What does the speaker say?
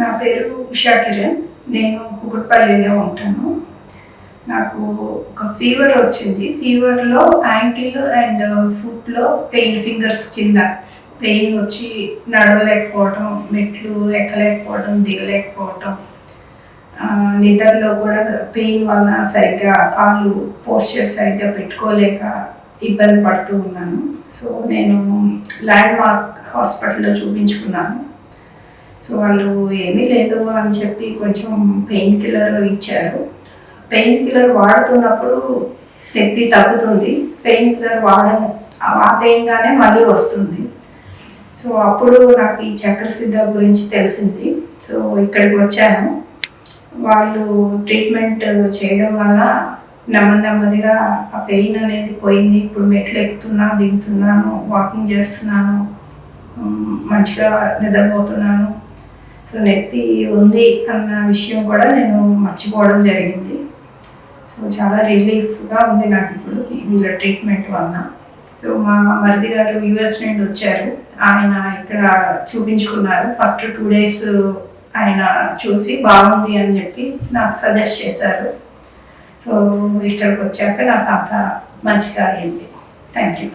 నా పేరు ఉషా కిరణ్. నేను కుకుట్పల్లిలో ఉంటాను. నాకు ఒక ఫీవర్ వచ్చింది. ఫీవర్లో యాంకిల్ అండ్ ఫుట్లో పెయిన్, ఫింగర్స్ కింద పెయిన్ వచ్చి నడవలేకపోవటం, మెట్లు ఎక్కలేకపోవటం, దిగలేకపోవటం, నిద్రలో కూడా పెయిన్ వల్ల సరిగ్గా కాళ్ళు పోస్చర్ సరిగ్గా పెట్టుకోలేక ఇబ్బంది పడుతూ ఉన్నాను. సో నేను ల్యాండ్ మార్క్ హాస్పిటల్లో చూపించుకున్నాను. సో వాళ్ళు ఏమీ లేదు అని చెప్పి కొంచెం పెయిన్ కిల్లర్ ఇచ్చారు. పెయిన్ కిల్లర్ వాడుతున్నప్పుడు నొప్పి తగ్గుతుంది. పెయిన్ కిల్లర్ ఆపేయంగానే మళ్ళీ వస్తుంది. సో అప్పుడు నాకు ఈ చక్రసిద్ధ గురించి తెలిసింది. సో ఇక్కడికి వచ్చాను. వాళ్ళు ట్రీట్మెంట్ చేయడం వల్ల నెమ్మదిగా ఆ పెయిన్ అనేది పోయింది. ఇప్పుడు మెట్లు ఎక్కుతున్నా, దిగుతున్నాను, వాకింగ్ చేస్తున్నాను, మంచిగా నిద్రపోతున్నాను. సో నొప్పి ఉంది అన్న విషయం కూడా నేను మర్చిపోవడం జరిగింది. సో చాలా రిలీఫ్గా ఉంది నాకు ఇప్పుడు వీళ్ళ ట్రీట్మెంట్ వల్ల. సో మా మరిది గారు యూఎస్ నుండి వచ్చారు. ఆయన ఇక్కడ చూపించుకున్నారు. ఫస్ట్ 2 days ఆయన చూసి బాగుంది అని చెప్పి నాకు సజెస్ట్ చేశారు. సో ఇక్కడికి వచ్చాక నాకు అంత మంచిగా అయింది. Thank you.